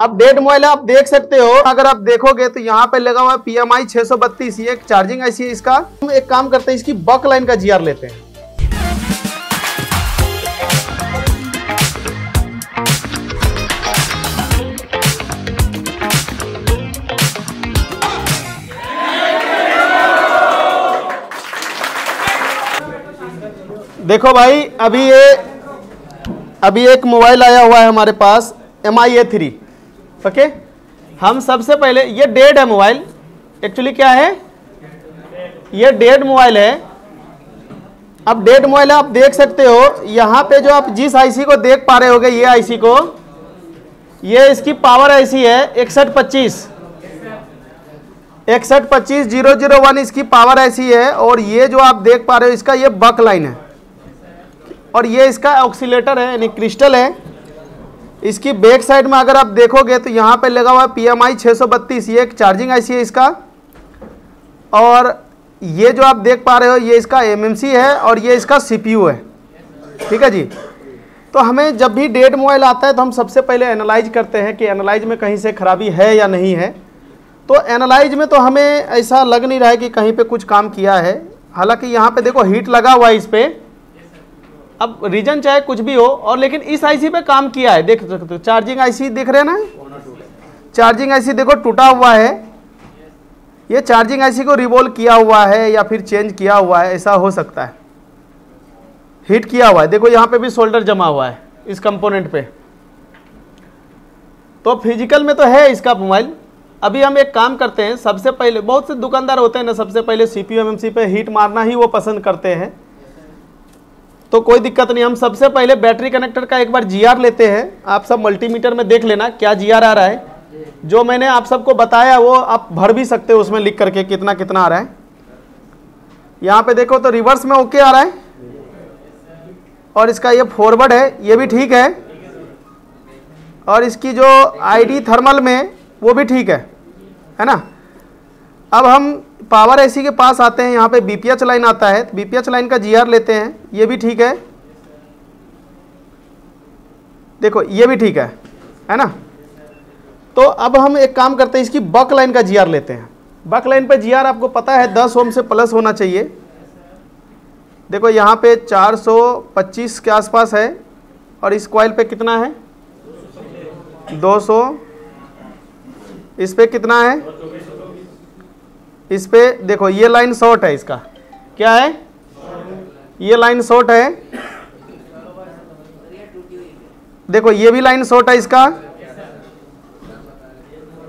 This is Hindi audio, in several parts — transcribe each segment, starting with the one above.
अब डेड मोबाइल आप देख सकते हो, अगर आप देखोगे तो यहाँ पे लगा हुआ है PMI 632, ये एक चार्जिंग आईसी है इसका। हम एक काम करते हैं, इसकी बक लाइन का GR लेते हैं। देखो भाई, अभी एक मोबाइल आया हुआ है हमारे पास MI A3। ओके, हम सबसे पहले, ये डेड है मोबाइल, एक्चुअली क्या है, ये डेड मोबाइल है। अब डेड मोबाइल आप देख सकते हो, यहाँ पे जो आप जिस आईसी को देख पा रहे होगे, ये आईसी को, ये इसकी पावर आईसी है 6125 इसकी पावर आईसी है। और ये जो आप देख पा रहे हो, इसका ये बक लाइन है, और ये इसका ऑक्सीलेटर है, यानी क्रिस्टल है। इसकी बैक साइड में अगर आप देखोगे तो यहाँ पे लगा हुआ है PMI 632, ये एक चार्जिंग आईसी है इसका। और ये जो आप देख पा रहे हो, ये इसका MMC है, और ये इसका CPU है। ठीक है जी। तो हमें जब भी डेड मोबाइल आता है तो हम सबसे पहले एनालाइज करते हैं कि एनालाइज में कहीं से खराबी है या नहीं है। तो एनालाइज में तो हमें ऐसा लग नहीं रहा है कि कहीं पे कुछ काम किया है। हालांकि यहाँ पे देखो हीट लगा हुआ है इस पर। अब रीजन चाहे कुछ भी हो, और लेकिन इस आईसी पे काम किया है, देख सकते हो। चार्जिंग आईसी दिख रहे हैं ना, चार्जिंग आईसी देखो टूटा हुआ है। ये चार्जिंग आईसी को रिवोल्व किया हुआ है या फिर चेंज किया हुआ है, ऐसा हो सकता है। हीट किया हुआ है, देखो यहाँ पे भी सोल्डर जमा हुआ है इस कंपोनेंट पे। तो फिजिकल में तो है इसका मोबाइल। अभी हम एक काम करते हैं, सबसे पहले, बहुत से दुकानदार होते हैं ना, सबसे पहले CPU MMC पे हीट मारना ही वो पसंद करते हैं। तो कोई दिक्कत नहीं, हम सबसे पहले बैटरी कनेक्टर का एक बार GR लेते हैं। आप सब मल्टीमीटर में देख लेना क्या GR आ रहा है। जो मैंने आप सबको बताया वो आप भर भी सकते हो उसमें लिख करके कितना कितना आ रहा है। यहाँ पे देखो तो रिवर्स में ओके आ रहा है, और इसका ये फॉरवर्ड है, ये भी ठीक है। और इसकी जो ID थर्मल में वो भी ठीक है ना। अब हम पावर आईसी के पास आते हैं, यहाँ पे BPH लाइन आता है, BPH लाइन का GR लेते हैं, ये भी ठीक है। देखो ये भी ठीक है ना। तो अब हम एक काम करते हैं, इसकी बक लाइन का GR लेते हैं। बक लाइन पे GR आपको पता है 10 ओम से प्लस होना चाहिए। देखो यहाँ पे 425 के आसपास है, और इस कॉइल पे कितना है 200, इस पे कितना है, इस पे देखो ये लाइन शॉर्ट है, इसका क्या है, ये लाइन शॉर्ट है। देखो ये भी लाइन शॉर्ट है इसका,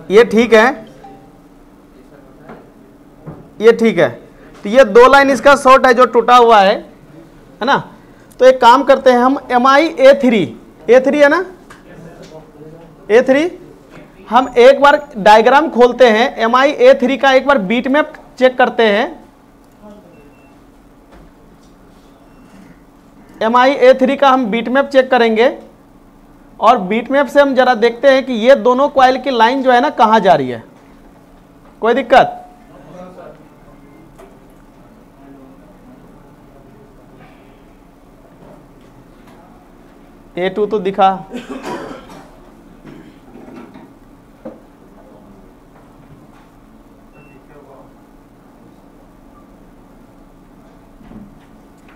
ये ठीक है, ये ठीक है। तो ये दो लाइन इसका शॉर्ट है जो टूटा हुआ है ना। तो एक काम करते हैं हम, MI A3 है ना, A3, हम एक बार डायग्राम खोलते हैं। MI A3 का एक बार बीट मैप चेक करते हैं। MI A3 का हम बीट मैप चेक करेंगे, और बीट मैप से हम जरा देखते हैं कि ये दोनों कॉइल की लाइन जो है ना कहाँ जा रही है। कोई दिक्कत? A2 तो दिखा,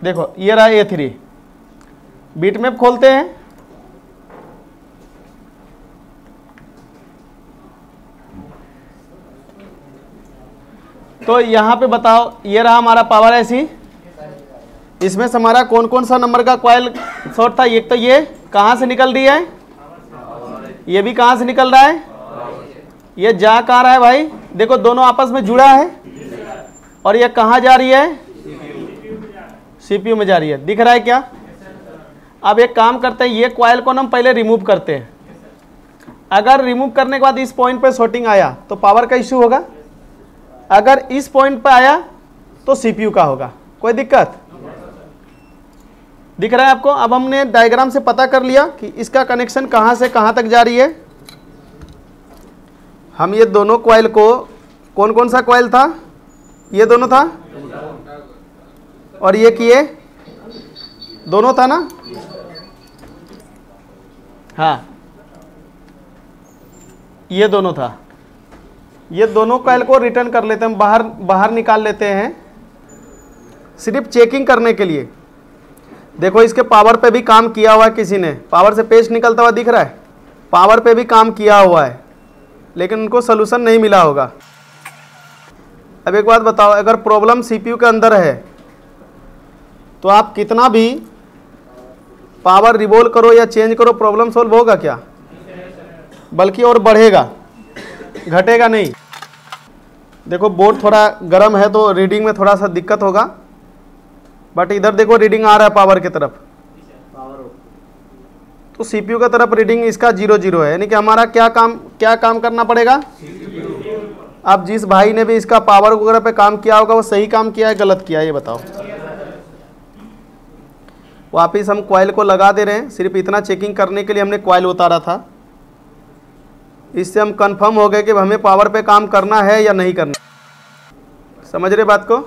देखो ये रहा A3। बीट मैप खोलते हैं, तो यहां पे बताओ, ये रहा हमारा पावर आईसी। इसमें से हमारा कौन कौन सा नंबर का कॉइल शॉर्ट था। एक तो ये कहां से निकल रही है, ये भी कहां से निकल रहा है, ये जा कहां रहा है भाई, देखो दोनों आपस में जुड़ा है। और ये कहां जा रही है, CPU में जा रही है। दिख रहा है क्या? अब एक काम करते हैं, ये कॉइल को हम पहले रिमूव करते हैं। अगर रिमूव करने के बाद इस पॉइंट पे शॉर्टिंग आया तो पावर का इश्यू होगा, अगर इस पॉइंट पे आया तो CPU का होगा। कोई दिक्कत? दिख रहा है आपको? अब हमने डायग्राम से पता कर लिया कि इसका कनेक्शन कहां से कहां तक जा रही है। हम ये दोनों कॉइल को, कौन कौन सा कॉइल था, ये दोनों था, और ये किए दोनों था ना। हाँ ये दोनों था, ये दोनों कॉइल को रिटर्न कर लेते हैं, हम बाहर निकाल लेते हैं सिर्फ चेकिंग करने के लिए। देखो इसके पावर पे भी काम किया हुआ है किसी ने, पावर से पेस्ट निकलता हुआ दिख रहा है, पावर पे भी काम किया हुआ है, लेकिन उनको सोल्यूशन नहीं मिला होगा। अब एक बात बताओ, अगर प्रॉब्लम सीपीयू के अंदर है तो आप कितना भी पावर रिवोल्व करो या चेंज करो, प्रॉब्लम सोल्व होगा क्या? बल्कि और बढ़ेगा, घटेगा नहीं। देखो बोर्ड थोड़ा गर्म है तो रीडिंग में थोड़ा सा दिक्कत होगा, बट इधर देखो रीडिंग आ रहा है पावर की तरफ, तो सीपीयू की तरफ रीडिंग इसका 0 है, यानी कि हमारा क्या काम करना पड़ेगा। अब जिस भाई ने भी इसका पावर वगैरह पे काम किया होगा वो सही काम किया है गलत किया है, ये बताओ। वापिस हम कॉइल को लगा दे रहे हैं, सिर्फ इतना चेकिंग करने के लिए हमने कॉइल उतारा था। इससे हम कंफर्म हो गए कि हमें पावर पे काम करना है या नहीं करना। समझ रहे बात को?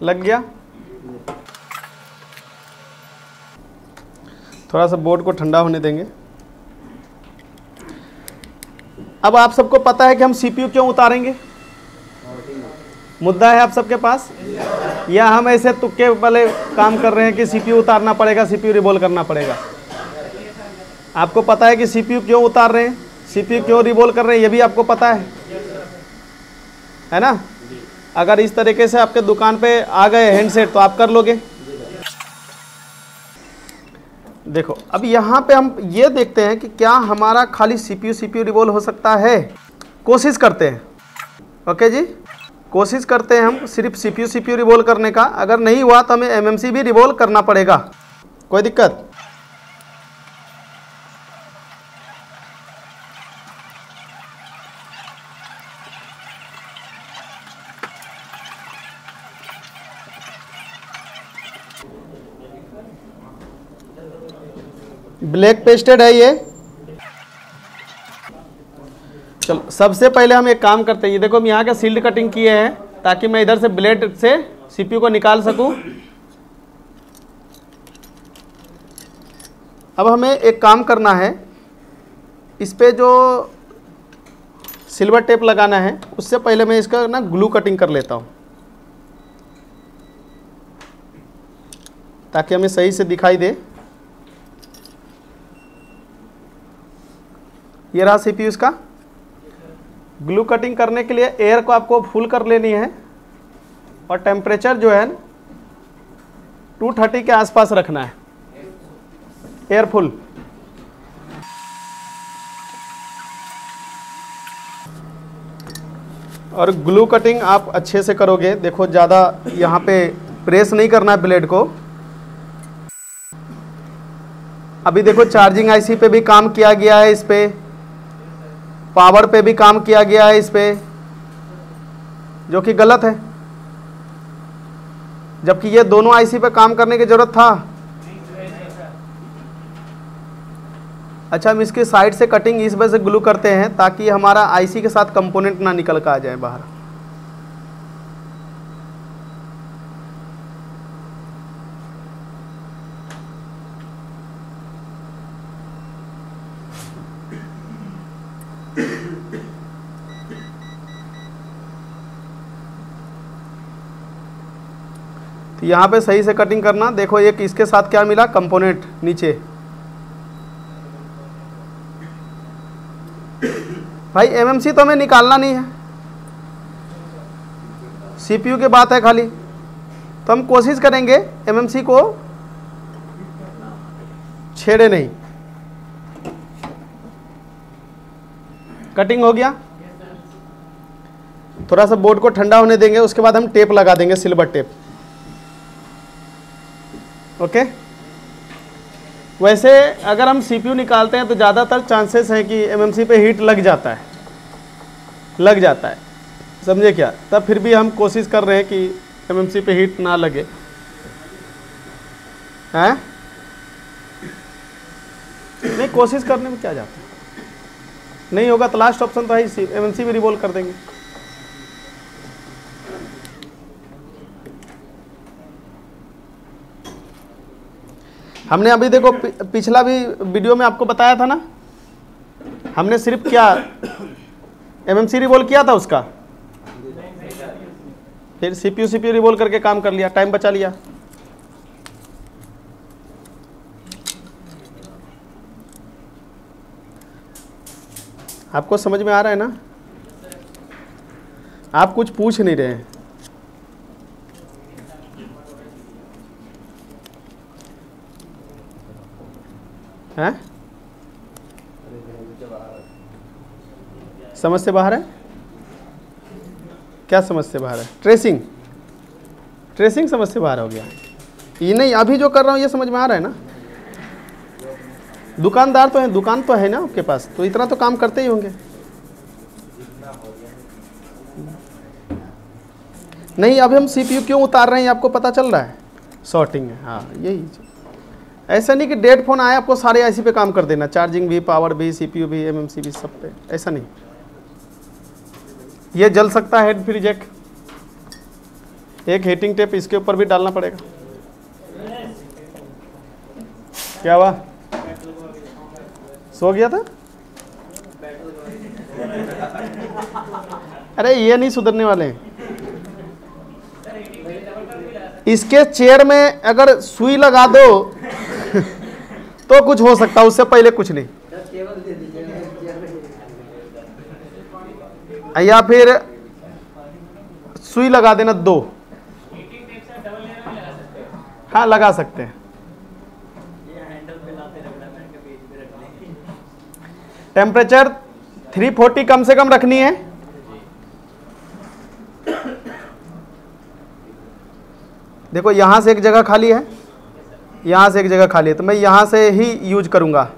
लग गया? थोड़ा सा बोर्ड को ठंडा होने देंगे। अब आप सबको पता है कि हम सीपीयू क्यों उतारेंगे? मुद्दा है आप सबके पास, या हम ऐसे तुक्के वाले काम कर रहे हैं कि सीपीयू उतारना पड़ेगा, सीपीयू रिवॉल्व करना पड़ेगा? आपको पता है कि सीपीयू क्यों उतार रहे हैं, सीपीयू क्यों रिवॉल्व कर रहे हैं, ये भी आपको पता है ना? अगर इस तरीके से आपके दुकान पे आ गए हैंडसेट तो आप कर लोगे। देखो अब यहाँ पे हम ये देखते हैं कि क्या हमारा खाली सीपीयू रिवॉल्व हो सकता है। कोशिश करते हैं, ओके जी, कोशिश करते हैं हम सिर्फ सीपीयू रिवॉल्व करने का। अगर नहीं हुआ तो हमें एमएमसी भी रिवॉल्व करना पड़ेगा, कोई दिक्कत? ब्लैक पेस्टेड है ये। चलो सबसे पहले हम एक काम करते हैं, ये देखो हम यहाँ का सील्ड कटिंग किए हैं ताकि मैं इधर से ब्लेड से सीपीयू को निकाल सकूं। अब हमें एक काम करना है, इस पे जो सिल्वर टेप लगाना है उससे पहले मैं इसका ना ग्लू कटिंग कर लेता हूं ताकि हमें सही से दिखाई दे। ये रहा सीपीयू इसका। ग्लू कटिंग करने के लिए एयर को आपको फुल कर लेनी है और टेम्परेचर जो है 230 के आसपास रखना है, एयर फुल। और ग्लू कटिंग आप अच्छे से करोगे। देखो ज़्यादा यहाँ पे प्रेस नहीं करना है ब्लेड को। अभी देखो चार्जिंग आईसी पे भी काम किया गया है, इस पे पावर पे भी काम किया गया है इस पे, जो कि गलत है, जबकि ये दोनों आईसी पे काम करने की जरूरत था। अच्छा हम इसके साइड से कटिंग इस वजह से ग्लू करते हैं ताकि हमारा आईसी के साथ कंपोनेंट ना निकल कर आ जाए बाहर। तो यहाँ पे सही से कटिंग करना। देखो एक इसके साथ क्या मिला, कंपोनेंट नीचे। भाई एमएमसी तो हमें निकालना नहीं है, सीपीयू की बात है खाली, तो हम कोशिश करेंगे एमएमसी को छेड़े नहीं। कटिंग हो गया, थोड़ा सा बोर्ड को ठंडा होने देंगे, उसके बाद हम टेप लगा देंगे, सिल्वर टेप। ओके वैसे अगर हम सीपीयू निकालते हैं तो ज़्यादातर चांसेस हैं कि एमएमसी पे हीट लग जाता है, समझे क्या? तब फिर भी हम कोशिश कर रहे हैं कि एमएमसी पे हीट ना लगे, हैं? नहीं, कोशिश करने में क्या जाता है। नहीं होगा तो लास्ट ऑप्शन तो है ही, एमएमसी भी रिवॉल्व कर देंगे। हमने अभी देखो पिछला भी वीडियो में आपको बताया था ना, हमने सिर्फ क्या एमएमसी रिवॉल्व किया था उसका, फिर सीपीयू रिवॉल्व करके काम कर लिया, टाइम बचा लिया। आपको समझ में आ रहा है ना? आप कुछ पूछ नहीं रहे हैं। हैं? समझ से बाहर है? क्या समझ से बाहर है? ट्रेसिंग समझ से बाहर हो गया। ये नहीं, अभी जो कर रहा हूँ ये समझ में आ रहा है ना? दुकानदार तो है, दुकान तो है ना आपके पास, तो इतना तो काम करते ही होंगे। नहीं, अभी हम सीपीयू क्यों उतार रहे हैं आपको पता चल रहा है? शॉर्टिंग है, हाँ यही। ऐसा नहीं कि डेड फोन आया आपको सारे आईसी पे काम कर देना, चार्जिंग भी, पावर भी, सीपीयू भी, एमएमसी भी, सब पे, ऐसा नहीं। ये जल सकता है हेड फ्री जैक, एक हीटिंग टेप इसके ऊपर भी डालना पड़ेगा। क्या हुआ? सो गया था? अरे ये नहीं सुधरने वाले हैं। इसके चेयर में अगर सुई लगा दो तो कुछ हो सकता है, उससे पहले कुछ नहीं। या फिर सुई लगा देना 2। हाँ लगा सकते हैं। टेम्परेचर 340 कम से कम रखनी है। देखो यहां से एक जगह खाली है, यहां से एक जगह खाली है, तो मैं यहां से ही यूज करूंगा।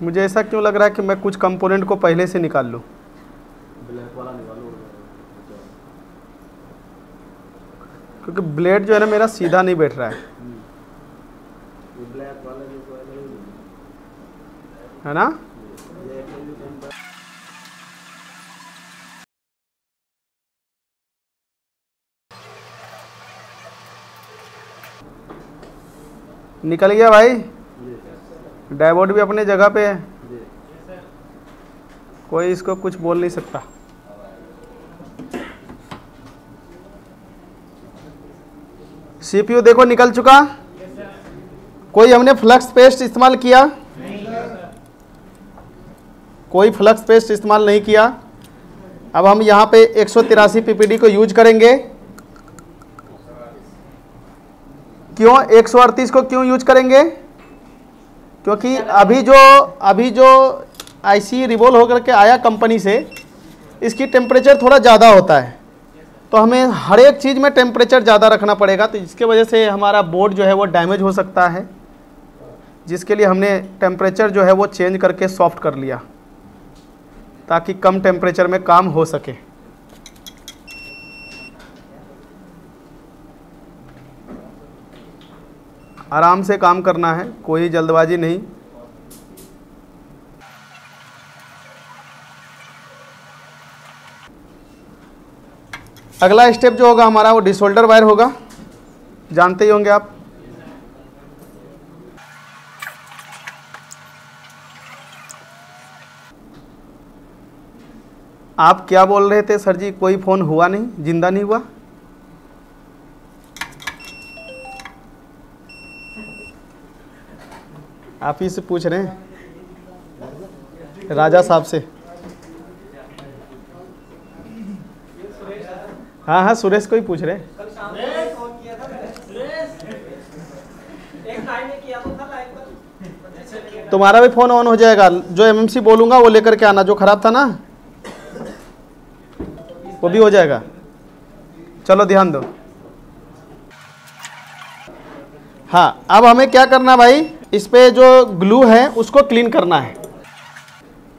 मुझे ऐसा क्यों लग रहा है कि मैं कुछ कंपोनेंट को पहले से निकाल लूं। क्योंकि ब्लेड जो है ना मेरा सीधा नहीं बैठ रहा है ना? निकल गया भाई, डायोड भी अपने जगह पे है, कोई इसको कुछ बोल नहीं सकता। सीपीयू देखो निकल चुका। कोई हमने फ्लक्स पेस्ट इस्तेमाल किया? कोई फ्लक्स पेस्ट इस्तेमाल नहीं किया। अब हम यहाँ पे 183 पीपीडी को यूज करेंगे। क्यों 138 को क्यों यूज करेंगे? क्योंकि अभी जो आईसी रिवॉल्व होकर के आया कंपनी से, इसकी टेम्परेचर थोड़ा ज़्यादा होता है, तो हमें हर एक चीज़ में टेम्परेचर ज़्यादा रखना पड़ेगा, तो इसके वजह से हमारा बोर्ड जो है वो डैमेज हो सकता है, जिसके लिए हमने टेम्परेचर जो है वो चेंज करके सॉफ्ट कर लिया, ताकि कम टेम्परेचर में काम हो सके। आराम से काम करना है, कोई जल्दबाजी नहीं। अगला स्टेप जो होगा हमारा वो डिसोल्डर वायर होगा, जानते ही होंगे आप। आप क्या बोल रहे थे सर जी, कोई फ़ोन हुआ नहीं, जिंदा नहीं हुआ? आप ही से पूछ रहे हैं, राजा साहब से। हाँ हाँ सुरेश को ही पूछ रहे। तुम्हारा भी फ़ोन ऑन हो जाएगा, जो एमएमसी बोलूँगा वो लेकर के आना, जो ख़राब था ना वो भी हो जाएगा। चलो ध्यान दो। हाँ अब हमें क्या करना भाई, इस पे जो ग्लू है उसको क्लीन करना है।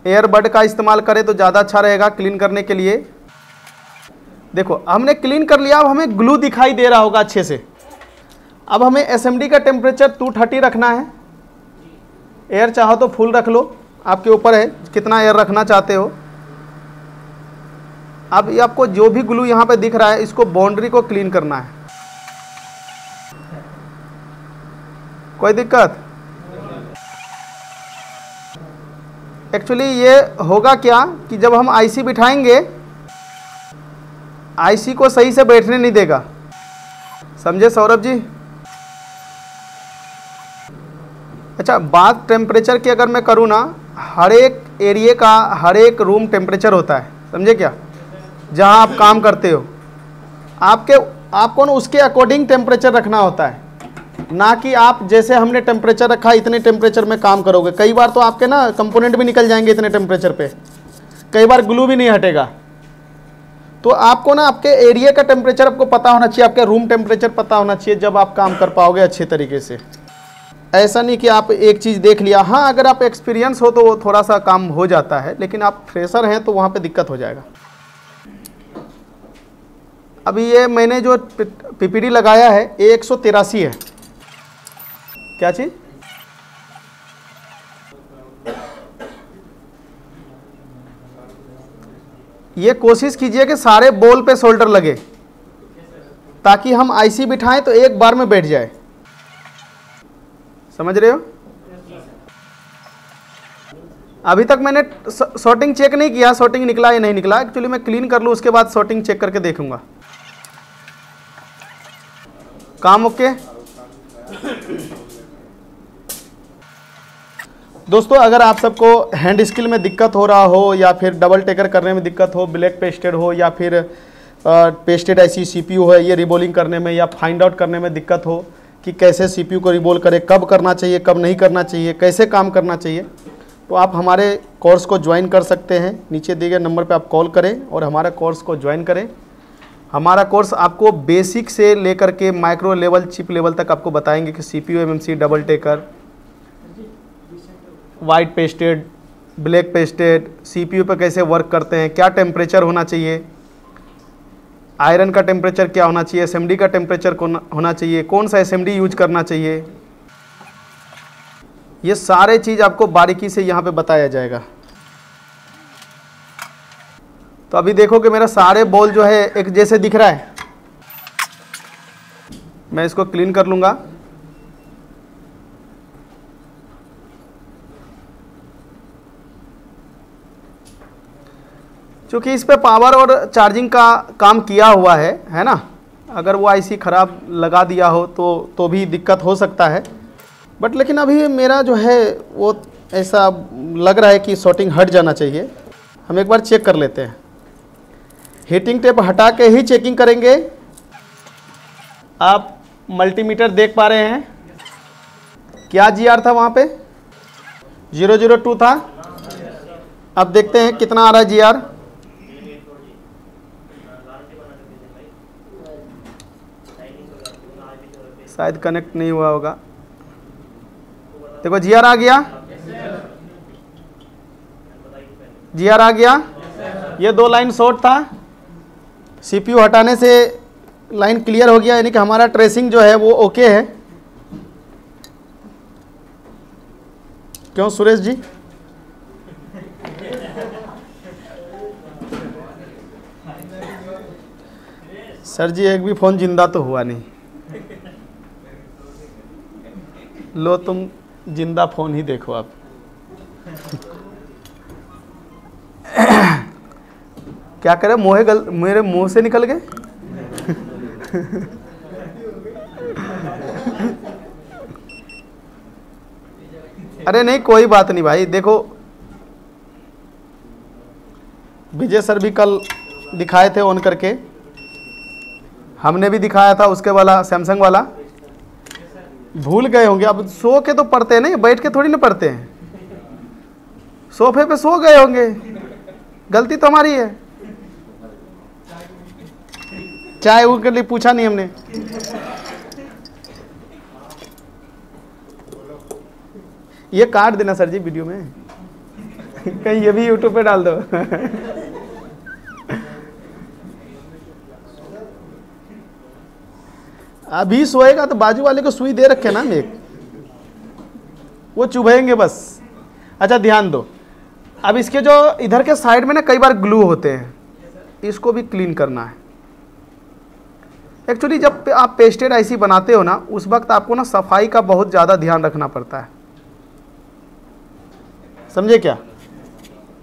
एयरबड का इस्तेमाल करें तो ज़्यादा अच्छा रहेगा क्लीन करने के लिए। देखो हमने क्लीन कर लिया, अब हमें ग्लू दिखाई दे रहा होगा अच्छे से। अब हमें एसएमडी का टेम्परेचर 230 रखना है। एयर चाहो तो फुल रख लो, आपके ऊपर है कितना एयर रखना चाहते हो। अब ये आपको जो भी ग्लू यहाँ पे दिख रहा है, इसको बाउंड्री को क्लीन करना है। कोई दिक्कत? एक्चुअली ये होगा क्या कि जब हम आईसी बिठाएंगे, आईसी को सही से बैठने नहीं देगा, समझे सौरभ जी? अच्छा, बात टेम्परेचर की अगर मैं करूँ ना, हर एक एरिया का हर एक रूम टेम्परेचर होता है, समझे क्या? जहाँ आप काम करते हो आपको ना उसके अकॉर्डिंग टेम्परेचर रखना होता है, ना कि आप जैसे हमने टेम्परेचर रखा इतने टेम्परेचर में काम करोगे। कई बार तो आपके ना कंपोनेंट भी निकल जाएंगे इतने टेम्परेचर पे, कई बार ग्लू भी नहीं हटेगा। तो आपको ना आपके एरिया का टेम्परेचर आपको पता होना चाहिए, आपके रूम टेम्परेचर पता होना चाहिए, जब आप काम कर पाओगे अच्छे तरीके से। ऐसा नहीं कि आप एक चीज़ देख लिया। हाँ, अगर आप एक्सपीरियंस हो तो वो थोड़ा सा काम हो जाता है, लेकिन आप फ्रेशर हैं तो वहाँ पे दिक्कत हो जाएगा। अभी ये मैंने जो पीपीडी लगाया है ये 183 है। क्या चीज़? ये कोशिश कीजिए कि सारे बॉल पे शोल्डर लगे, ताकि हम आईसी बिठाएं तो एक बार में बैठ जाए। समझ रहे हो? अभी तक मैंने शॉर्टिंग चेक नहीं किया, शॉर्टिंग निकला या नहीं निकला। एक्चुअली मैं क्लीन कर लूँ, उसके बाद शॉर्टिंग चेक करके देखूंगा। काम ओके? दोस्तों, अगर आप सबको हैंड स्किल में दिक्कत हो रहा हो, या फिर डबल टेकर करने में दिक्कत हो, ब्लैक पेस्टेड हो, या फिर पेस्टेड ऐसी सीपीयू है, ये रिबोलिंग करने में या फाइंड आउट करने में दिक्कत हो कि कैसे सीपीयू को रिबोल करें, कब करना चाहिए, कब नहीं करना चाहिए, कैसे काम करना चाहिए, तो आप हमारे कोर्स को ज्वाइन कर सकते हैं। नीचे दिए गए नंबर पे आप कॉल करें और हमारा कोर्स को ज्वाइन करें। हमारा कोर्स आपको बेसिक से लेकर के माइक्रो लेवल, चिप लेवल तक आपको बताएंगे कि CPU, MMC, double taker, white pasted, black pasted, CPU पे कैसे वर्क करते हैं, क्या टेम्परेचर होना चाहिए, आयरन का टेम्परेचर क्या होना चाहिए, एसएमडी का टेम्परेचर होना चाहिए, कौन सा एसएमडी यूज करना चाहिए, ये सारे चीज़ आपको बारीकी से यहाँ पे बताया जाएगा। तो अभी देखो कि मेरा सारे बॉल जो है एक जैसे दिख रहा है। मैं इसको क्लीन कर लूँगा। क्योंकि इस पे पावर और चार्जिंग का काम किया हुआ है ना। अगर वो आईसी ख़राब लगा दिया हो तो भी दिक्कत हो सकता है। बट लेकिन अभी मेरा जो है वो ऐसा लग रहा है कि शॉर्टिंग हट जाना चाहिए। हम एक बार चेक कर लेते हैं। हीटिंग टेप हटा के ही चेकिंग करेंगे। आप मल्टीमीटर देख पा रहे हैं, क्या जीआर था वहाँ पे? 002 था। अब देखते हैं कितना आ रहा है जीआर। शायद कनेक्ट नहीं हुआ होगा। देखो जीआर आ गया, जीआर आ गया। ये 2 लाइन शॉर्ट था, सीपीयू हटाने से लाइन क्लियर हो गया, यानी कि हमारा ट्रेसिंग जो है वो ओके है। क्यों सुरेश जी? सर जी एक भी फ़ोन जिंदा तो हुआ नहीं। लो तुम जिंदा फ़ोन ही देखो आप। क्या करे, मेरे मुंह से निकल गए। अरे नहीं, कोई बात नहीं भाई। देखो विजय सर भी कल दिखाए थे ऑन करके, हमने भी दिखाया था उसके वाला सैमसंग वाला। भूल गए होंगे। अब सो के तो पढ़ते हैं, नहीं बैठ के थोड़ी ना पढ़ते हैं। सोफे पे सो गए होंगे, गलती तो हमारी है। चाय उनके लिए पूछा नहीं हमने। ये काट देना सर जी वीडियो में, कहीं ये भी यूट्यूब पे डाल दो। अभी सोएगा तो बाजू वाले को सुई दे रखे ना एक, वो चुभेंगे बस। अच्छा ध्यान दो, अब इसके जो इधर के साइड में ना कई बार ग्लू होते हैं, इसको भी क्लीन करना है। एक्चुअली जब आप पेस्टेड आईसी बनाते हो ना, उस वक्त आपको ना सफाई का बहुत ज़्यादा ध्यान रखना पड़ता है, समझे क्या?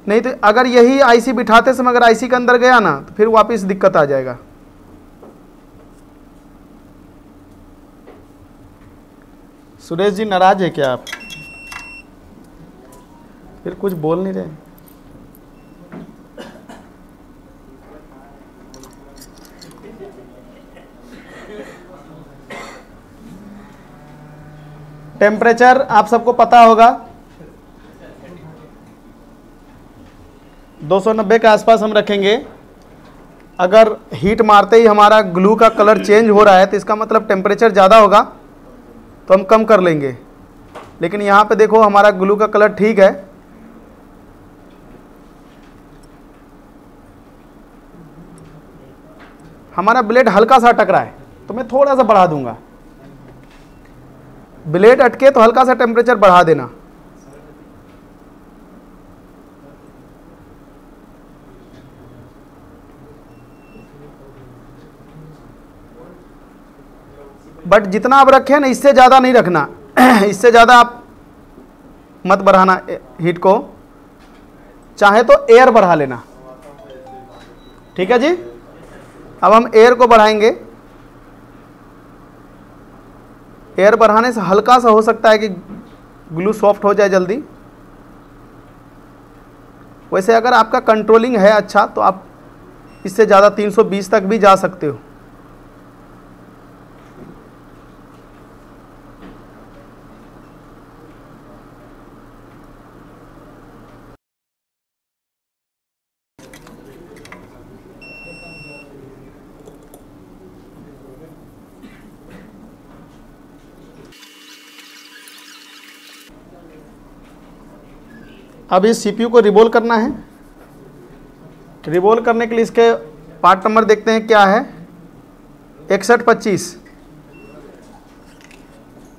नहीं तो अगर यही आईसी बिठाते समय अगर आईसी के अंदर गया ना, तो फिर वापस दिक्कत आ जाएगा। सुरेश जी नाराज है क्या आप? फिर कुछ बोल नहीं रहे। टेम्परेचर आप सबको पता होगा, 290 के आसपास हम रखेंगे। अगर हीट मारते ही हमारा ग्लू का कलर चेंज हो रहा है तो इसका मतलब टेम्परेचर ज़्यादा होगा, तो हम कम कर लेंगे। लेकिन यहाँ पे देखो हमारा ग्लू का कलर ठीक है, हमारा ब्लेड हल्का सा अटक रहा है तो मैं थोड़ा सा बढ़ा दूंगा। ब्लेड अटके तो हल्का सा टेम्परेचर बढ़ा देना। बट जितना आप रखें ना, इससे ज़्यादा नहीं रखना इससे ज़्यादा आप मत बढ़ाना हीट को, चाहे तो एयर बढ़ा लेना। ठीक है जी, अब हम एयर को बढ़ाएंगे। एयर बढ़ाने से हल्का सा हो सकता है कि ग्लू सॉफ्ट हो जाए जल्दी। वैसे अगर आपका कंट्रोलिंग है अच्छा तो आप इससे ज़्यादा 320 तक भी जा सकते हो। अब इस सीपीयू को रिबोल करना है। रिबोल करने के लिए इसके पार्ट नंबर देखते हैं क्या है। 6125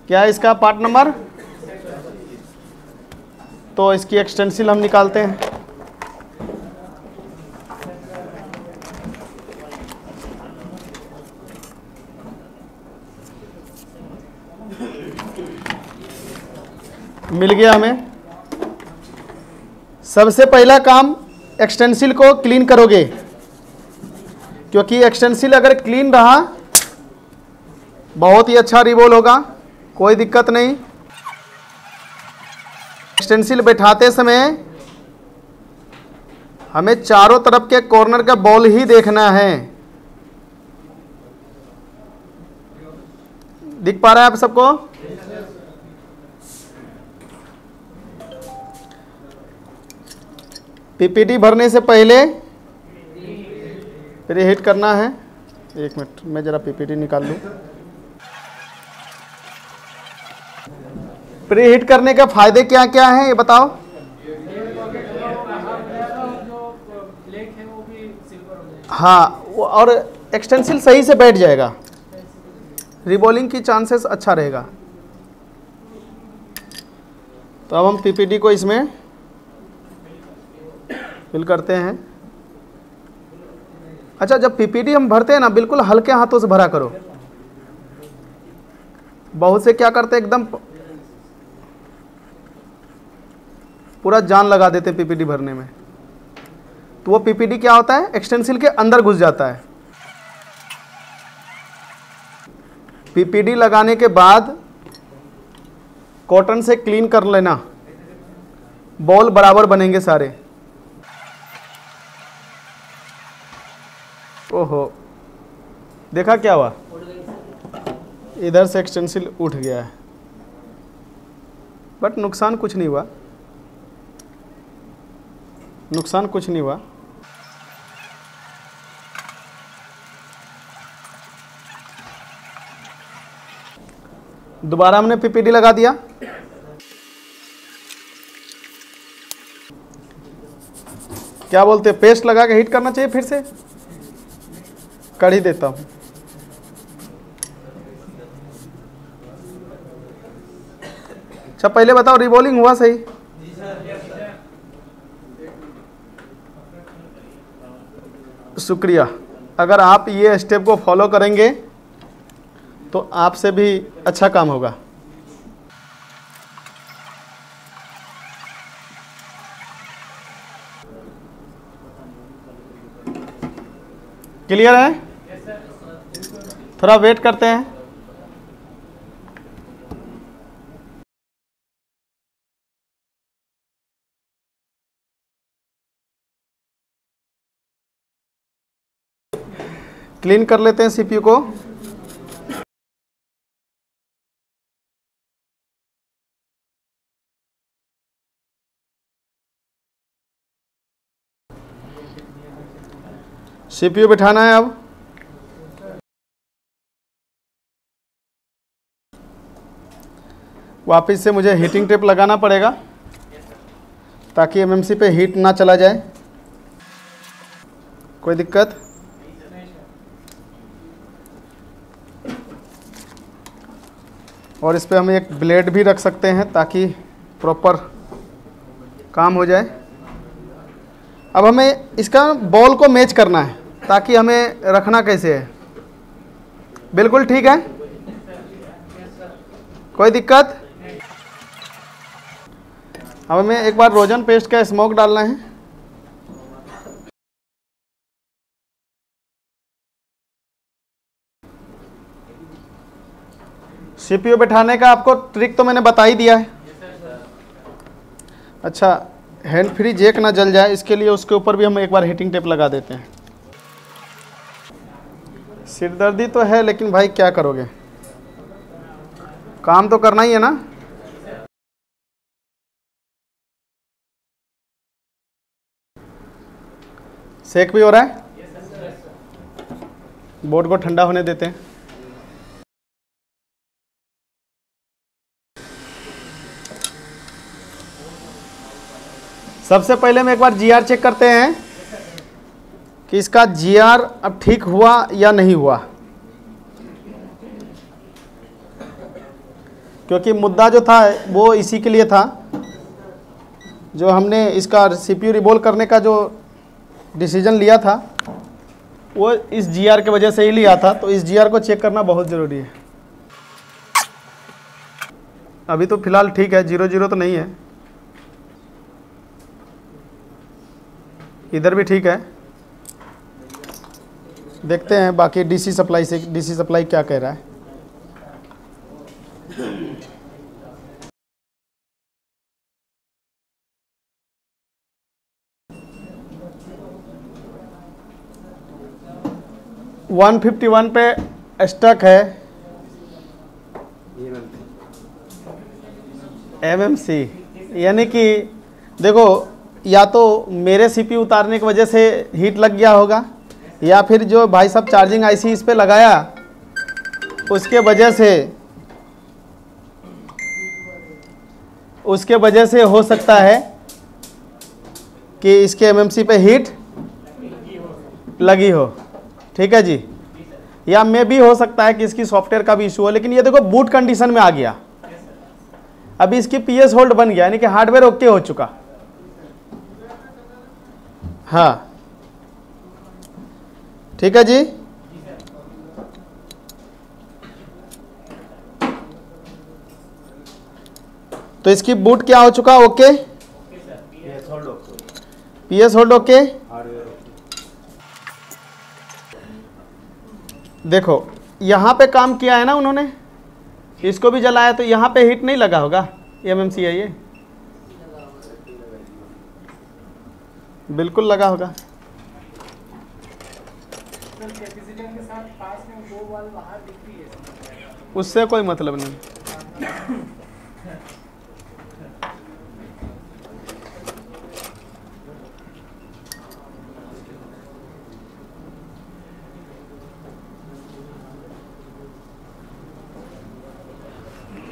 क्या है इसका पार्ट नंबर? तो इसकी एक्सटेंसिल हम निकालते हैं। मिल गया हमें। सबसे पहला काम एक्सटेंसिल को क्लीन करोगे, क्योंकि एक्सटेंसिल अगर क्लीन रहा बहुत ही अच्छा रिवॉल्व होगा, कोई दिक्कत नहीं। एक्सटेंसिल बैठाते समय हमें चारों तरफ के कॉर्नर का बॉल ही देखना है। दिख पा रहा है आप सबको? पीपीटी भरने से पहले प्रीहीट करना है। एक मिनट, मैं जरा पीपीटी निकाल लूँ। प्रीहीट करने के फायदे क्या क्या हैं ये बताओ। हाँ, और एक्सटेंसिल सही से बैठ जाएगा, रिबॉलिंग की चांसेस अच्छा रहेगा। तो अब हम पीपीटी को इसमें फिल करते हैं। अच्छा, जब पीपीटी हम भरते हैं ना, बिल्कुल हल्के हाथों से भरा करो। बहुत से क्या करते हैं, एकदम पूरा जान लगा देते पीपीटी भरने में, तो वो पीपीटी क्या होता है, एक्सटेंसिल के अंदर घुस जाता है। पीपीटी लगाने के बाद कॉटन से क्लीन कर लेना, बॉल बराबर बनेंगे सारे। ओहो, देखा क्या हुआ, इधर से एक्सटेंसिल उठ गया है, बट नुकसान कुछ नहीं हुआ, नुकसान कुछ नहीं हुआ। दोबारा हमने पीपीटी लगा दिया। क्या बोलते हैं, पेस्ट लगा के हीट करना चाहिए, फिर से कर ही देता हूं। अच्छा पहले बताओ रिबॉलिंग हुआ सही? शुक्रिया। अगर आप ये स्टेप को फॉलो करेंगे तो आपसे भी अच्छा काम होगा। क्लियर है? थोड़ा वेट करते हैं। क्लीन कर लेते हैं सीपीयू को। सीपीयू बिठाना है अब। वापस से मुझे हीटिंग टेप लगाना पड़ेगा ताकि एमएमसी पे हीट ना चला जाए। कोई दिक्कत? और इस पे हम एक ब्लेड भी रख सकते हैं ताकि प्रॉपर काम हो जाए। अब हमें इसका बॉल को मैच करना है ताकि हमें रखना कैसे है। बिल्कुल ठीक है, कोई दिक्कत? अब हमें एक बार रोजन पेस्ट का स्मोक डालना है। सीपीयू बैठाने का आपको ट्रिक तो मैंने बता ही दिया है। अच्छा, हैंड फ्री जैक ना जल जाए इसके लिए उसके ऊपर भी हम एक बार हीटिंग टेप लगा देते हैं। सिरदर्दी तो है लेकिन भाई क्या करोगे, काम तो करना ही है ना। सेक भी हो रहा है, बोर्ड को ठंडा होने देते हैं। सबसे पहले हम एक बार जीआर चेक करते हैं कि इसका जीआर अब ठीक हुआ या नहीं हुआ, क्योंकि मुद्दा जो था वो इसी के लिए था। जो हमने इसका सीपीयू रिबॉल करने का जो डिसीजन लिया था वो इस जीआर के वजह से ही लिया था, तो इस जीआर को चेक करना बहुत ज़रूरी है। अभी तो फिलहाल ठीक है, 0-0 तो नहीं है। इधर भी ठीक है, देखते हैं बाकी डीसी सप्लाई क्या कह रहा है। $151 पे स्टक है एमएमसी, यानी कि देखो या तो मेरे सीपीयू उतारने की वजह से हीट लग गया होगा या फिर जो भाई साहब चार्जिंग आईसी इस पे लगाया उसके वजह से हो सकता है कि इसके एमएमसी पे हीट लगी हो। ठीक है जी, या में भी हो सकता है कि इसकी सॉफ्टवेयर का भी इशू हो। लेकिन ये देखो बूट कंडीशन में आ गया, अभी इसकी पीएस होल्ड बन गया, यानी कि हार्डवेयर ओके हो चुका। हाँ ठीक है जी। तो इसकी बूट क्या हो चुका? Okay, PS hold okay. देखो यहाँ पे काम किया है ना उन्होंने, इसको भी जलाया तो यहाँ पे हीट नहीं लगा होगा। एमएमसी है ये, बिल्कुल लगा होगा। उससे कोई मतलब नहीं।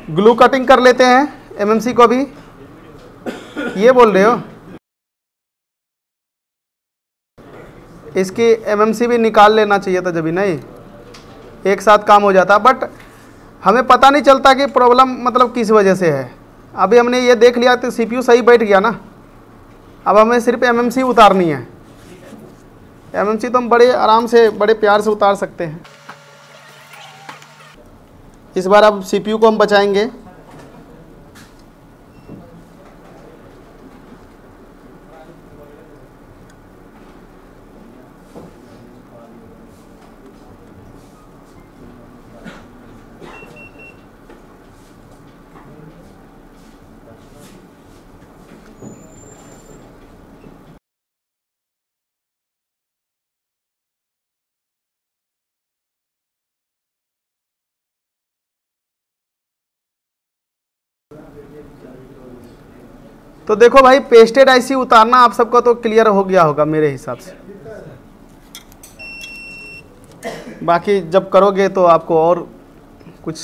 ग्लू कटिंग कर लेते हैं एमएमसी को भी, ये बोल रहे हो। इसकी एमएमसी भी निकाल लेना चाहिए था, जब भी नहीं एक साथ काम हो जाता। बट हमें पता नहीं चलता कि प्रॉब्लम मतलब किस वजह से है। अभी हमने ये देख लिया तो सीपीयू सही बैठ गया ना। अब हमें सिर्फ एमएमसी उतारनी है। एमएमसी तो हम बड़े आराम से बड़े प्यार से उतार सकते हैं। इस बार अब सीपीयू को हम बचाएंगे। तो देखो भाई, पेस्टेड आईसी उतारना आप सबको तो क्लियर हो गया होगा मेरे हिसाब से। बाकी जब करोगे तो आपको और कुछ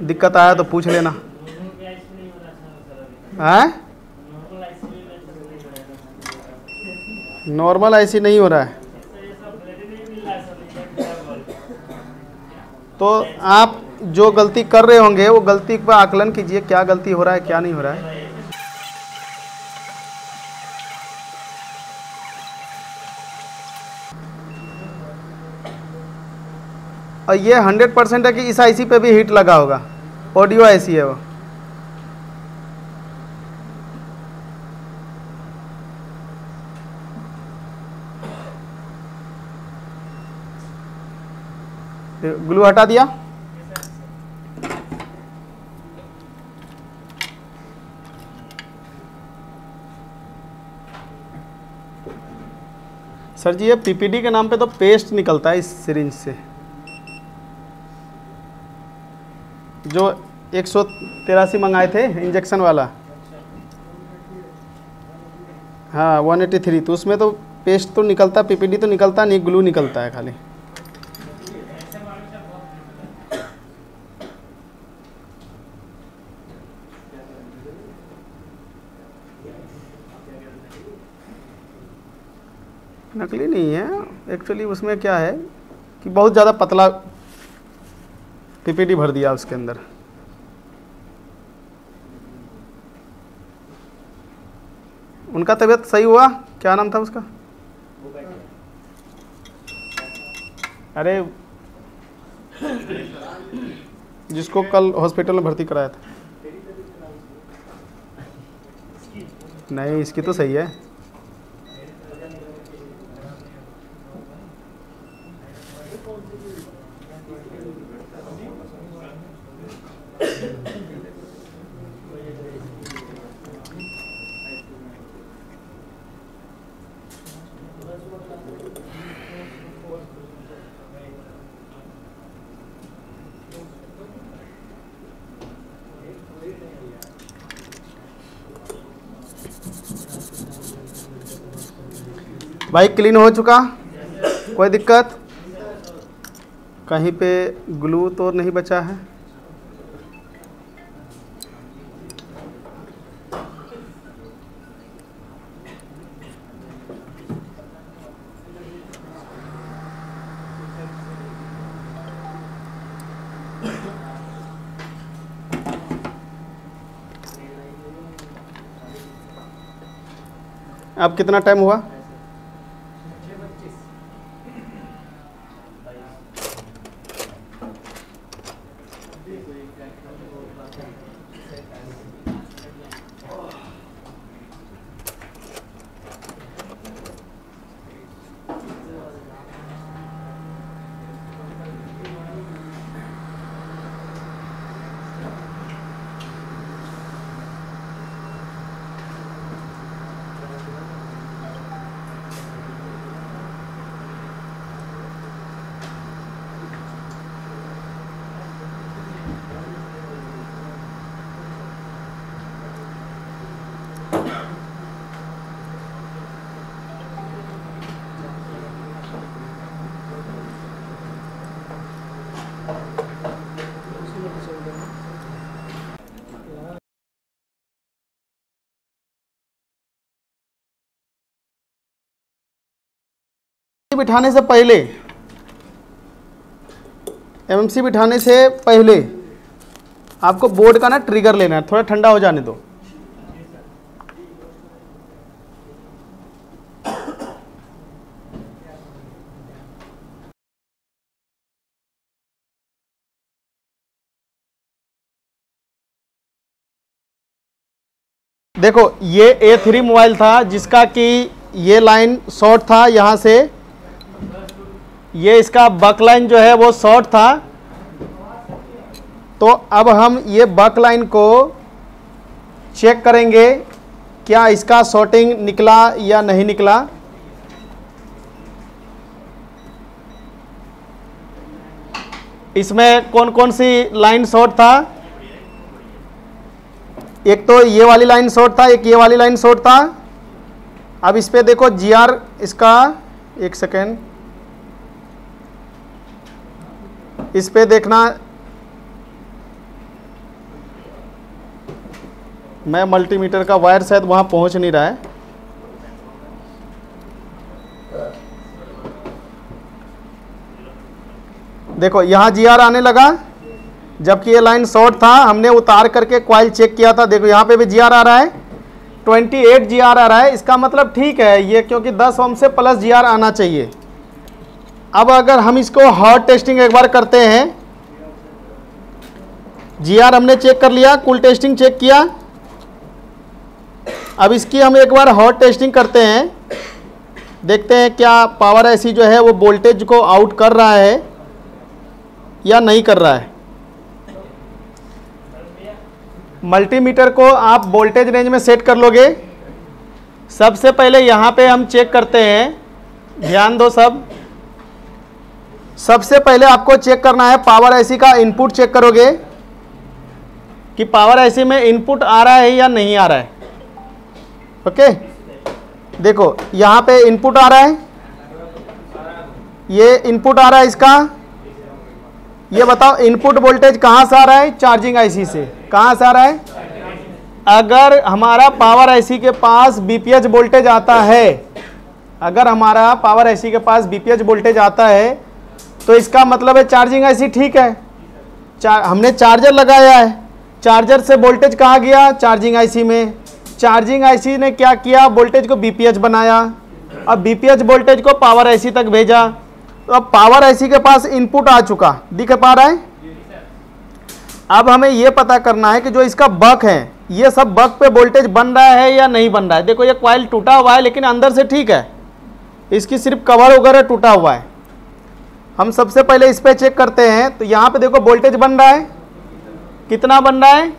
दिक्कत आया तो पूछ लेना। हैं? नॉर्मल आईसी नहीं हो रहा है तो आप जो गलती कर रहे होंगे वो गलती पर आकलन कीजिए, क्या गलती हो रहा है क्या नहीं हो रहा है। और ये 100% है कि इस आईसी पे भी हीट लगा होगा। ऑडियो आईसी है वो। ग्लू हटा दिया। सर जी ये पीपीडी के नाम पे तो पेस्ट निकलता है इस सिरिंज से, जो 183 मंगाए थे इंजेक्शन वाला। हाँ 183, तो उसमें तो पेस्ट तो निकलता, पीपीडी तो निकलता नहीं, ग्लू निकलता है खाली। नकली नहीं है एक्चुअली, उसमें क्या है कि बहुत ज़्यादा पतला पीपीडी भर दिया उसके अंदर। उनका तबीयत सही हुआ? क्या नाम था उसका? अरे जिसको कल हॉस्पिटल में भर्ती कराया था। नहीं इसकी तो सही है। भाई क्लीन हो चुका? कोई दिक्कत? कहीं पे ग्लू तो नहीं बचा है? अब कितना टाइम हुआ? बिठाने से पहले, एमएमसी बिठाने से पहले आपको बोर्ड का ना ट्रिगर लेना है, थोड़ा ठंडा हो जाने दो। देखो ये A3 मोबाइल था जिसका कि ये लाइन शॉर्ट था, यहाँ से ये इसका बक लाइन जो है वो शॉर्ट था। तो अब हम ये बक लाइन को चेक करेंगे क्या इसका शॉर्टिंग निकला या नहीं निकला। इसमें कौन कौन सी लाइन शॉर्ट था, एक तो ये वाली लाइन शॉर्ट था, एक ये वाली लाइन शॉर्ट था। अब इस पे देखो GR इसका, एक सेकेंड, इस पे देखना, मैं मल्टीमीटर का वायर शायद वहां पहुंच नहीं रहा है। देखो यहाँ GR आने लगा, जबकि ये लाइन शॉर्ट था। हमने उतार करके कॉइल चेक किया था, देखो यहाँ पे भी GR आ रहा है, 28 GR आ रहा है। इसका मतलब ठीक है ये, क्योंकि 10 ओम से प्लस GR आना चाहिए। अब अगर हम इसको हॉट टेस्टिंग एक बार करते हैं, GR हमने चेक कर लिया, कुल टेस्टिंग चेक किया। अब इसकी हम एक बार हॉट टेस्टिंग करते हैं, देखते हैं क्या पावर IC जो है वो वोल्टेज को आउट कर रहा है या नहीं कर रहा है। मल्टीमीटर को आप वोल्टेज रेंज में सेट कर लोगे। सबसे पहले यहाँ पे हम चेक करते हैं, ध्यान दो सब। सबसे पहले आपको चेक करना है पावर IC का इनपुट चेक करोगे कि पावर IC में इनपुट आ रहा है या नहीं आ रहा है। ओके, देखो यहाँ पे इनपुट आ रहा है, ये इनपुट आ रहा है इसका। ये बताओ इनपुट वोल्टेज कहाँ से आ रहा है, चार्जिंग IC से। कहाँ से आ रहा है, अगर हमारा पावर IC के पास BPH वोल्टेज आता है, अगर हमारा पावर IC के पास BPH वोल्टेज आता है तो इसका मतलब है चार्जिंग IC ठीक है। हमने चार्जर लगाया है, चार्जर से वोल्टेज कहाँ गया, चार्जिंग IC में। चार्जिंग IC ने क्या किया, वोल्टेज को BPH बनाया, अब BPH वोल्टेज को पावर IC तक भेजा। तो अब पावर IC के पास इनपुट आ चुका, दिख पा रहा है। अब हमें यह पता करना है कि जो इसका बक है, ये सब बक पे वोल्टेज बन रहा है या नहीं बन रहा है। देखो ये कॉइल टूटा हुआ है लेकिन अंदर से ठीक है, इसकी सिर्फ कवर वगैरह टूटा हुआ है। हम सबसे पहले इस पे चेक करते हैं, तो यहाँ पे देखो वोल्टेज बन रहा है, कितना बन रहा है,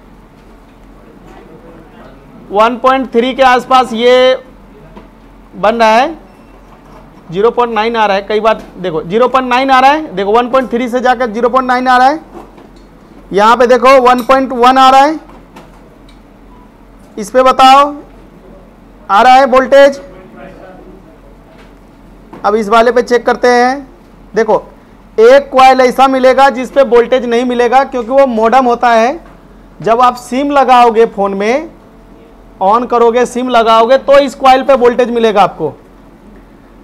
1.3 के आसपास ये बन रहा है। 0.9 आ रहा है, कई बार देखो 0.9 आ रहा है, देखो 1.3 से जाकर 0.9 आ रहा है। यहाँ पे देखो 1.1 आ रहा है, इस पे बताओ आ रहा है वोल्टेज। अब इस वाले पे चेक करते हैं, देखो एक कॉइल ऐसा मिलेगा जिस पे वोल्टेज नहीं मिलेगा, क्योंकि वो मॉडेम होता है। जब आप सिम लगाओगे, फोन में ऑन करोगे, सिम लगाओगे तो इस कॉइल पे वोल्टेज मिलेगा आपको।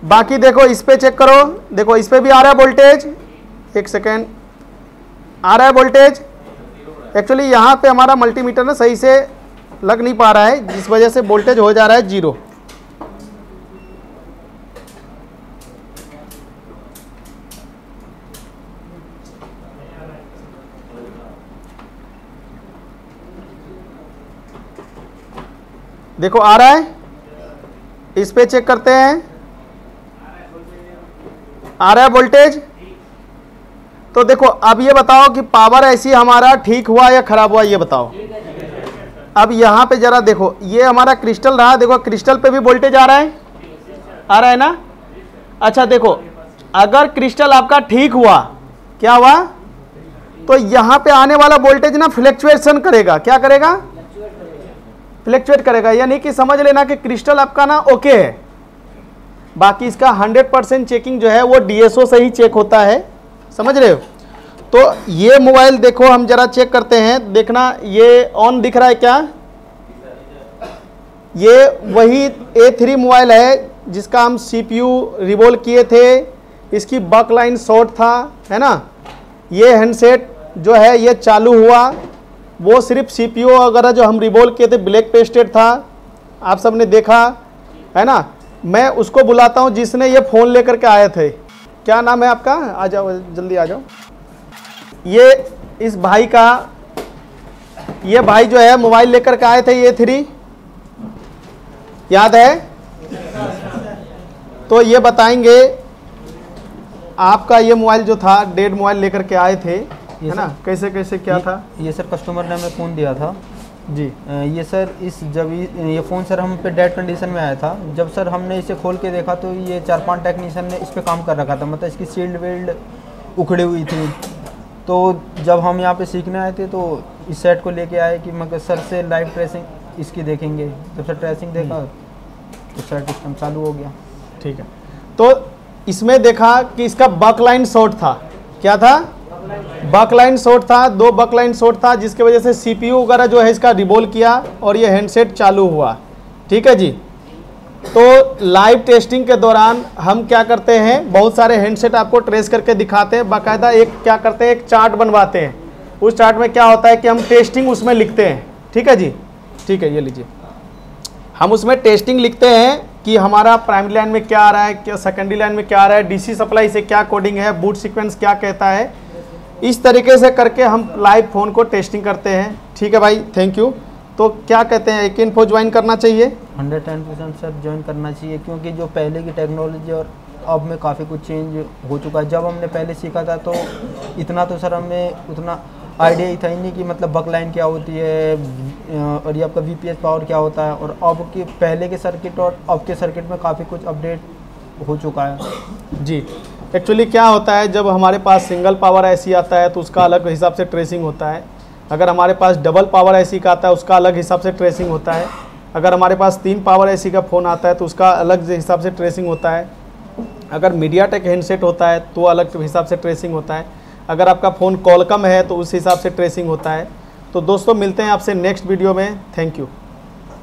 बाकी देखो इस पे चेक करो, देखो इस पे भी आ रहा है वोल्टेज, एक सेकेंड, आ रहा है वोल्टेज। एक्चुअली यहाँ पे हमारा मल्टीमीटर ना सही से लग नहीं पा रहा है, जिस वजह से वोल्टेज हो जा रहा है 0। देखो आ रहा है, इस पे चेक करते हैं, आ रहा है वोल्टेज। तो देखो अब ये बताओ कि पावर IC हमारा ठीक हुआ या खराब हुआ, ये बताओ। अब यहाँ पे जरा देखो, ये हमारा क्रिस्टल रहा, देखो क्रिस्टल पे भी वोल्टेज आ रहा है ना। अच्छा देखो, अगर क्रिस्टल आपका ठीक हुआ, क्या हुआ, तो यहाँ पे आने वाला वोल्टेज ना फ्लक्चुएशन करेगा। क्या करेगा, फ्लक्चुएट करेगा। यानी कि समझ लेना कि क्रिस्टल आपका ना ओके है। बाकी इसका 100% चेकिंग जो है वो DSO से ही चेक होता है, समझ रहे हो। तो ये मोबाइल देखो, हम जरा चेक करते हैं, देखना ये ऑन दिख रहा है क्या। ये वही A3 मोबाइल है जिसका हम CPU रिवॉल्व किए थे, इसकी बक लाइन शॉर्ट था, है ना। ये हैंडसेट जो है ये चालू हुआ, वो सिर्फ CPU वगैरह जो हम रिवॉल्व किए थे ब्लैक पेस्टेड था, आप सबने देखा है ना। मैं उसको बुलाता हूँ जिसने ये फ़ोन लेकर के आए थे। क्या नाम है आपका? आ जाओ जल्दी आ जाओ। ये इस भाई का, ये भाई जो है मोबाइल लेकर के आए थे A3, याद है? तो ये बताएंगे आपका ये मोबाइल जो था डेड मोबाइल लेकर के आए थे, है ना, कैसे कैसे क्या था? ये सर कस्टमर ने हमें फ़ोन दिया था जी। ये सर जब ये फ़ोन सर हम पे डेड कंडीशन में आया था। जब सर हमने इसे खोल के देखा तो ये 4-5 टेक्नीशियन ने इस पे काम कर रखा था, मतलब इसकी शील्ड वेल्ड उखड़ी हुई थी। तो जब हम यहाँ पे सीखने आए थे तो इस सेट को लेके आए कि मगर सर से लाइव ट्रेसिंग इसकी देखेंगे। जब सर ट्रेसिंग देखा तो सर सिस्टम चालू हो गया। ठीक है, तो इसमें देखा कि इसका बकलाइन शॉर्ट था। क्या था? बकलाइन शॉर्ट था, 2 बकलाइन शॉर्ट था, जिसकी वजह से CPU वगैरह जो है इसका रिवॉल्व किया और ये हैंडसेट चालू हुआ। ठीक है जी। तो लाइव टेस्टिंग के दौरान हम क्या करते हैं, बहुत सारे हैंडसेट आपको ट्रेस करके दिखाते हैं, बाकायदा एक क्या करते हैं, एक चार्ट बनवाते हैं। उस चार्ट में क्या होता है कि हम टेस्टिंग उसमें लिखते हैं। ठीक है जी, ठीक है, ये लीजिए। हम उसमें टेस्टिंग लिखते हैं कि हमारा प्राइमरी लाइन में क्या आ रहा है, क्या सेकेंडरी लाइन में क्या आ रहा है, DC सप्लाई से क्या कोडिंग है, बूट सीक्वेंस क्या कहता है। इस तरीके से करके हम लाइव फ़ोन को टेस्टिंग करते हैं। ठीक है भाई, थैंक यू। तो क्या कहते हैं, AK Info ज्वाइन करना चाहिए? 110% सर ज्वाइन करना चाहिए, क्योंकि जो पहले की टेक्नोलॉजी और अब में काफ़ी कुछ चेंज हो चुका है। जब हमने पहले सीखा था तो इतना तो सर हमें उतना आइडिया ही था ही नहीं कि मतलब बकलाइन क्या होती है और ये आपका VPS पावर क्या होता है। और अब के पहले के सर्किट और अब के सर्किट में काफ़ी कुछ अपडेट हो चुका है जी। एक्चुअली क्या होता है, जब हमारे पास सिंगल पावर IC आता है तो उसका अलग हिसाब से ट्रेसिंग होता है। अगर हमारे पास डबल पावर IC का आता है उसका अलग हिसाब से ट्रेसिंग होता है। अगर हमारे पास 3 पावर IC का फ़ोन आता है तो उसका अलग हिसाब से ट्रेसिंग होता है। अगर MediaTek हैंडसेट होता है तो अलग हिसाब से ट्रेसिंग होता है। अगर आपका फ़ोन Qualcomm है तो उस हिसाब से ट्रेसिंग होता है। तो दोस्तों मिलते हैं आपसे नेक्स्ट वीडियो में। Thank you.